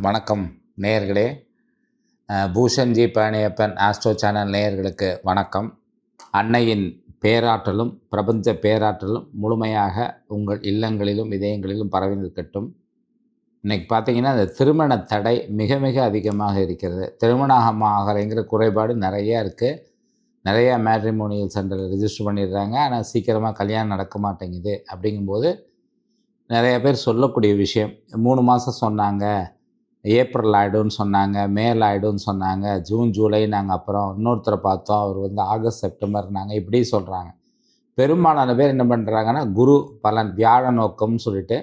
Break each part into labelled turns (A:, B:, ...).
A: வணக்கம் நேயர்களே. பூஷன்ஜி Palaniappan astro channel நேயர்களுக்கு வணக்கம். அன்னையின் பேராற்றலும் பிரபஞ்ச பேராற்றலும் முழுமையாக உங்கள் இல்லங்களிலும் இதயங்களிலும் பரவி நிற்கட்டும். இன்றைக்கி பார்த்தீங்கன்னா இந்த திருமண தடை மிக மிக அதிகமாக இருக்கிறது. திருமணம் ஆகலைங்கிற குறைபாடு நிறையா இருக்குது. நிறையா மேட்ரிமோனியல் சென்டரில் ரிஜிஸ்டர் பண்ணிடுறாங்க, ஆனால் சீக்கிரமாக கல்யாணம் நடக்க மாட்டேங்குது. அப்படிங்கும்போது நிறைய பேர் சொல்லக்கூடிய விஷயம், 3 மாதம் சொன்னாங்க, ஏப்ரல் ஆகிடும்னு சொன்னாங்க, மேல் ஆகிடும்னு சொன்னாங்க, ஜூன் ஜூலை நாங்கள் அப்புறம் இன்னொருத்தரை பார்த்தோம், அவர் ஆகஸ்ட் செப்டம்பர் நாங்கள் இப்படி சொல்கிறாங்க. பெரும்பாலான பேர் என்ன பண்ணுறாங்கன்னா குரு பலன் வியாழ நோக்கம்னு சொல்லிட்டு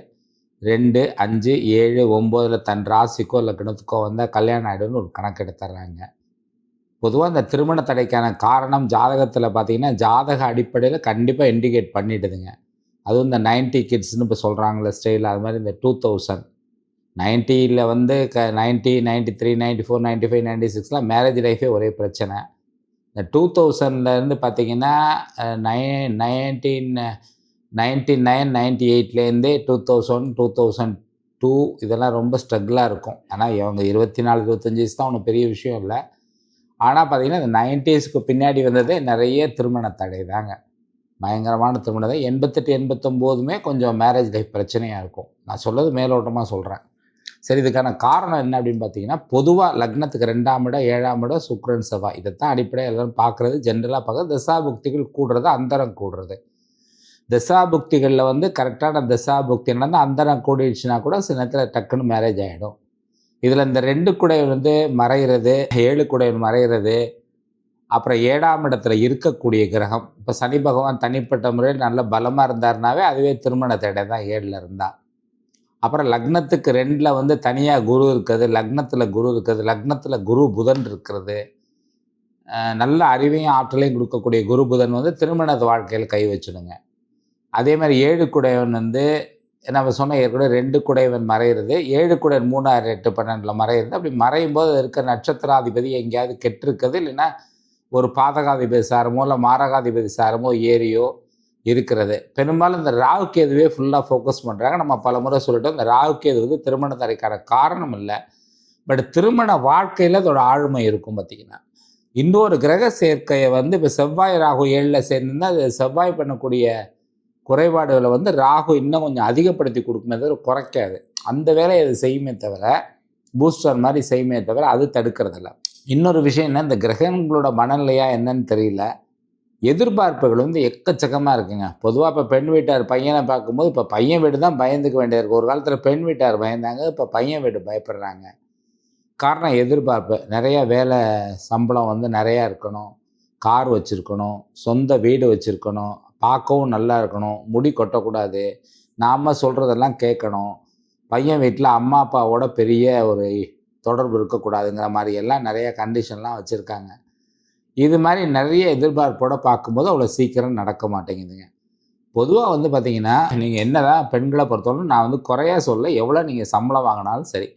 A: 2, 5, 7, 9 தன் ராசிக்கோ இல்லை கிணத்துக்கோ வந்தால் கல்யாணம் ஆகிடும்னு ஒரு கணக்கு எடுத்துட்றாங்க. பொதுவாக இந்த திருமண தடைக்கான காரணம் ஜாதகத்தில் பார்த்தீங்கன்னா ஜாதக அடிப்படையில் கண்டிப்பாக இண்டிகேட் பண்ணிவிடுதுங்க. அதுவும் இந்த 90 கிட்ஸ்னு இப்போ சொல்கிறாங்களே ஸ்டைல், அது மாதிரி இந்த 2000 90ல் 90, 93, 94, 95, 96 மேரேஜ் லைஃபே ஒரே பிரச்சனை. இந்த 2000லேருந்து பார்த்தீங்கன்னா 1999, 98லேருந்தே 2000, 2002 இதெல்லாம் ரொம்ப ஸ்ட்ரகிளாக இருக்கும். ஆனால் இவங்க 24, 25 வயசு தான் ஒன்றும் பெரிய விஷயம் இல்லை. ஆனால் பார்த்தீங்கன்னா இந்த 90ஸ்க்கு பின்னாடி வந்ததே நிறைய திருமண தடை தாங்க. பயங்கரமான திருமணம் தான். 88, 89 கொஞ்சம் மேரேஜ் லைஃப் பிரச்சனையாக இருக்கும். நான் சொல்கிறது மேலோட்டமாக சொல்கிறேன். சரி, இதுக்கான காரணம் என்ன அப்படின்னு பார்த்தீங்கன்னா, பொதுவாக லக்னத்துக்கு 2ஆம் இடம், 7ஆம் இடம், சுக்கிரன் செவ்வாய் இதைத்தான் அடிப்படையாக எல்லோரும் பார்க்குறது. ஜென்ரலாக பார்க்குறது தசாபுக்திகள் கூடுறது, அந்தரம் கூடுறது. தசாபுக்திகளில் கரெக்டான தசாபுக்தி நடந்தால் அந்தரம் கூடிடுச்சுன்னா கூட சில நேரத்தில் டக்குன்னு மேரேஜ் ஆகிடும். இதில் இந்த 2 குடை மறைகிறது, 7 குடை மறைகிறது, அப்புறம் 7ஆம் இடத்துல இருக்கக்கூடிய கிரகம். இப்போ சனி பகவான் தனிப்பட்ட முறையில் நல்ல பலமாக இருந்தாருனாவே அதுவே திருமண தடை தான் 7ல் இருந்தால். அப்புறம் லக்னத்துக்கு 2ல் தனியாக குரு இருக்கிறது, லக்னத்தில் குரு இருக்கிறது, லக்னத்தில் குரு புதன் இருக்கிறது. நல்ல அறிவையும் ஆற்றலையும் கொடுக்கக்கூடிய குரு புதன் திருமண வாழ்க்கையில் கை வச்சுடுங்க. அதே மாதிரி 7 குடையவன் நம்ம சொன்ன ஏற்கனவே 2 குடையவன் மறைகிறது, 7 குடையன் 3, 6, 8, 12 மறைகிறது. அப்படி மறையும் போது இருக்கிற நட்சத்திராதிபதி எங்கேயாவது கெட்டிருக்குது, இல்லைன்னா ஒரு பாதகாதிபதி சாரமோ இல்லை மாரகாதிபதி சாரமோ ஏரியோ இருக்கிறது. பெரும்பாலும் இந்த ராகு கேதுவே ஃபுல்லாக ஃபோக்கஸ் பண்ணுறாங்க. நம்ம பல முறை சொல்லிட்டோம், இந்த ராகு கேது திருமண தடைக்கான காரணம் இல்லை, பட் திருமண வாழ்க்கையில் அதோட ஆளுமை இருக்கும். பார்த்திங்கன்னா இன்னொரு கிரக சேர்க்கையை இப்போ செவ்வாய் ராகு 7ல் சேர்ந்துருந்தால் அது செவ்வாய் பண்ணக்கூடிய குறைபாடுகளை ராகு இன்னும் கொஞ்சம் அதிகப்படுத்தி கொடுக்குமே தவிர குறைக்காது. அந்த வேலையை அது செய்யுமே தவிர, பூஸ்டர் மாதிரி செய்யுமே தவிர அது தடுக்கிறதில்ல. இன்னொரு விஷயம் என்ன, இந்த கிரகங்களோட மனநிலையா என்னன்னு தெரியல, எதிர்பார்ப்புகள் எக்கச்சக்கமாக இருக்குங்க. பொதுவாக இப்போ பெண் வீட்டார் பையனை பார்க்கும்போது இப்போ பையன் வீடு தான் பயந்துக்க வேண்டியிருக்கு. ஒரு காலத்தில் பெண் வீட்டார் பயந்தாங்க, இப்போ பையன் வீடு பயப்படுறாங்க. காரணம் எதிர்பார்ப்பு. நிறையா வேலை சம்பளம் நிறையா இருக்கணும், கார் வச்சுருக்கணும், சொந்த வீடு வச்சுருக்கணும், பார்க்கவும் நல்லா இருக்கணும், முடி கொட்டக்கூடாது, நாம் சொல்கிறதெல்லாம் கேட்கணும், பையன் வீட்டில் அம்மா அப்பாவோட பெரிய ஒரு தொடர்பு இருக்கக்கூடாதுங்கிற மாதிரி எல்லாம் நிறைய கண்டிஷன்லாம் வச்சுருக்காங்க. இது மாதிரி நிறைய எதிர்பார்ப்போடு பார்க்கும்போது அவ்வளோ சீக்கிரம் நடக்க மாட்டேங்குதுங்க. பொதுவாக பார்த்திங்கன்னா நீங்கள் என்ன தான் பெண்களை பொறுத்தவரை நான் குறையா சொல்ல, எவ்வளோ நீங்கள் சம்பளம் வாங்கினாலும் சரி,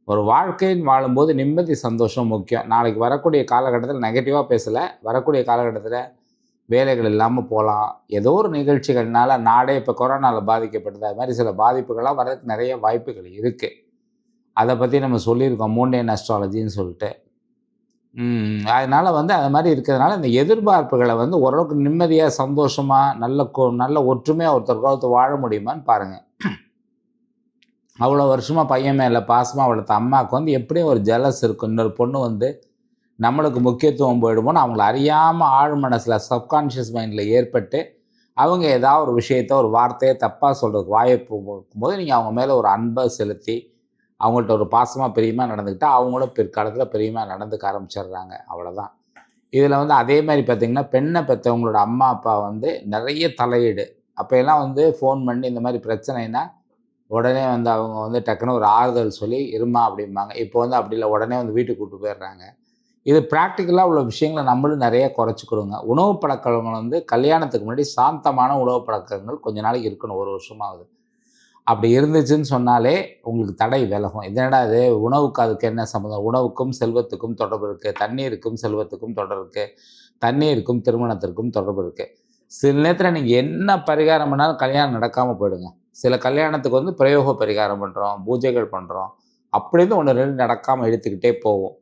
A: ஒரு வாழ்க்கைன்னு வாழும்போது நிம்மதி சந்தோஷம் முக்கியம். நாளைக்கு வரக்கூடிய காலகட்டத்தில் நெகட்டிவாக பேசலை, வரக்கூடிய காலகட்டத்தில் வேலைகள் இல்லாமல் போகலாம், ஏதோ ஒரு நிகழ்ச்சிகள்னால நாடே இப்போ கொரோனாவில் பாதிக்கப்பட்டது, அது மாதிரி சில பாதிப்புகள்லாம் வரதுக்கு நிறைய வாய்ப்புகள் இருக்குது. அதை பற்றி நம்ம சொல்லியிருக்கோம், மூண்டேன் அஸ்ட்ராலஜின்னு சொல்லிட்டு. அதனால் அது மாதிரி இருக்கிறதுனால இந்த எதிர்பார்ப்புகளை ஓரளவுக்கு நிம்மதியாக சந்தோஷமாக நல்ல ஒற்றுமையாக ஒருத்தருக்கு வாழ முடியுமான்னு பாருங்கள். அவ்வளோ வருஷமாக பையன் மேலே பாசமாக வளர்த்த அம்மாவுக்கு எப்படியும் ஒரு ஜெலஸ் இருக்கும். இன்னொரு பொண்ணு நம்மளுக்கு முக்கியத்துவம் போயிடுமோன்னு அவங்கள அறியாமல் ஆழ் மனசில் சப்கான்ஷியஸ் மைண்டில் ஏற்பட்டு அவங்க ஏதாவது ஒரு விஷயத்த ஒரு வார்த்தையை தப்பாக சொல்கிறதுக்கு வாய்ப்பு போகும்போது நீங்கள் அவங்க மேலே ஒரு அன்பை செலுத்தி அவங்கள்ட்ட ஒரு பாசமாக பிரியமாக நடந்துக்கிட்டால் அவங்களும் பிற்காலத்தில் பிரியமாக நடந்துக்க ஆரம்பிச்சிடுறாங்க. அவ்வளோதான். இதில் அதே மாதிரி பார்த்திங்கன்னா பெண்ணை பெற்றவங்களோட அம்மா அப்பா நிறைய தலையீடு. அப்போல்லாம் ஃபோன் பண்ணி இந்த மாதிரி பிரச்சனைனா உடனே அவங்க டக்குன்னு ஒரு ஆறுதல் சொல்லி இருமா அப்படிம்பாங்க. இப்போ அப்படி இல்லை, உடனே வீட்டுக்கு கூப்பிட்டு போயிடுறாங்க. இது ப்ராக்டிக்கலாக உள்ள விஷயங்களை நம்மளும் நிறைய குறைச்சிக்கிடுங்க. உணவு பழக்கங்கள் கல்யாணத்துக்கு முன்னாடி சாந்தமான உணவு பழக்கங்கள் கொஞ்ச நாளைக்கு இருக்கணும், 1 வருஷமாகுது. அப்படி இருந்துச்சுன்னு சொன்னாலே உங்களுக்கு தடை விலகும். இதனடா இது உணவுக்கு அதுக்கு என்ன சம்மந்தம்? உணவுக்கும் செல்வத்துக்கும் தொடர்பு இருக்குது, தண்ணீருக்கும் செல்வத்துக்கும் தொடர்பு இருக்குது, தண்ணீருக்கும் திருமணத்திற்கும் தொடர்பு இருக்குது. சில நேரத்தில் நீங்கள் என்ன பரிகாரம் பண்ணாலும் கல்யாணம் நடக்காமல் போயிடுங்க. சில கல்யாணத்துக்கு பிரயோக பரிகாரம் பண்ணுறோம், பூஜைகள் பண்ணுறோம், அப்படின்னு ஒன்று ரெண்டு நடக்காமல் இழுத்துக்கிட்டே போவோம்.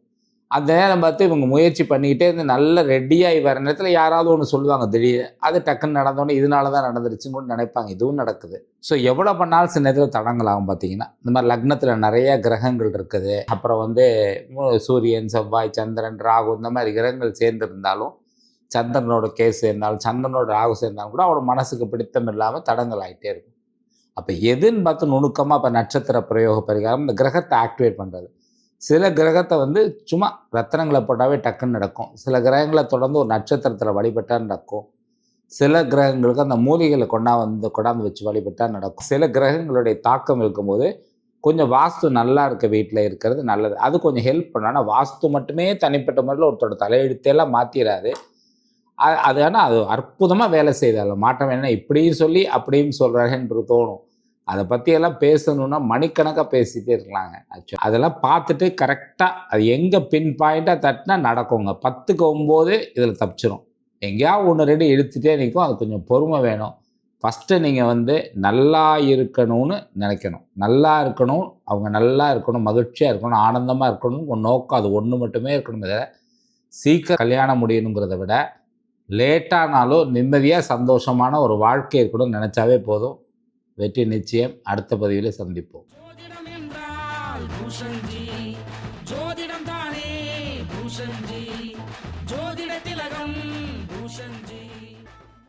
A: அந்த நேரம் பார்த்து இவங்க முயற்சி பண்ணிக்கிட்டே இருந்து நல்ல ரெடியாகி வர நேரத்தில் யாராவது ஒன்று சொல்லுவாங்க திடீர்னு, அது டக்குன்னு நடந்தோடனே இதனால தான் நடந்துருச்சுன்னு கூட நினைப்பாங்க. இதுவும் நடக்குது. ஸோ எவ்வளோ பண்ணாலும் சில நேரத்தில் தடங்களாகும். பார்த்தீங்கன்னா இந்த மாதிரி லக்னத்தில் நிறைய கிரகங்கள் இருக்குது. அப்புறம் வந்து சூரியன், செவ்வாய், சந்திரன், ராகு இந்த மாதிரி கிரகங்கள் சேர்ந்துருந்தாலும், சந்திரனோட கேஸ் சேர்ந்தாலும், சந்திரனோட ராகு சேர்ந்தாலும் கூட அவரோட மனசுக்கு பிடித்தம் இல்லாமல் தடங்கள் ஆகிட்டே இருக்கும். அப்போ எதுன்னு பார்த்து நுணுக்கமாக இப்போ நட்சத்திர பிரயோக பரிகாரம் இந்த கிரகத்தை ஆக்டிவேட் பண்ணுறது. சில கிரகத்தை வந்து சும்மா ரத்தனங்களை போட்டாவே டக்குன்னு நடக்கும். சில கிரகங்களை தொடர்ந்து ஒரு நட்சத்திரத்தில் வழிபட்டால் நடக்கும். சில கிரகங்களுக்கு அந்த மூலிகளை கொண்டாந்து வச்சு வழிபட்டால் நடக்கும். சில கிரகங்களுடைய தாக்கம் இருக்கும்போது கொஞ்சம் வாஸ்து நல்லா இருக்க வீட்டில் இருக்கிறது நல்லது. அது கொஞ்சம் ஹெல்ப் பண்ணும். ஆனால் வாஸ்து மட்டுமே தனிப்பட்ட முறையில் ஒருத்தரோட தலையெழுத்தையெல்லாம் மாற்றிடாது. அது ஆனால் அது அற்புதமாக வேலை செய்தால மாற்றம் என்ன இப்படியும் சொல்லி அப்படியும் சொல்கிறாங்கன்று தோணும். அதை பற்றியெல்லாம் பேசணுன்னா மணிக்கணக்காக பேசிகிட்டே இருக்கலாங்க. ஆக்சுவலி அதெல்லாம் பார்த்துட்டு கரெக்டாக அது எங்கே பின் பாயிண்ட்டாக தட்டினா நடக்குங்க. 10க்கு 9 இதில் தப்பிச்சிடும். எங்கேயாவது 1 2 இழுத்துட்டே நிற்கும். அது கொஞ்சம் பொறுமை வேணும். ஃபஸ்ட்டு நீங்கள் வந்து நல்லா இருக்கணும்னு நினைக்கணும். நல்லா இருக்கணும், அவங்க நல்லா இருக்கணும், மகிழ்ச்சியாக இருக்கணும், ஆனந்தமாக இருக்கணும். உங்கள் நோக்கம் அது ஒன்று மட்டுமே இருக்கணும். இதை சீக்கிரம் கல்யாணம் முடியணுங்கிறத விட லேட்டானாலும் நிம்மதியாக சந்தோஷமான ஒரு வாழ்க்கை இருக்கணும்னு நினச்சாவே போதும். வெற்றி நிச்சயம். அடுத்த பதிவில் சந்திப்போம்.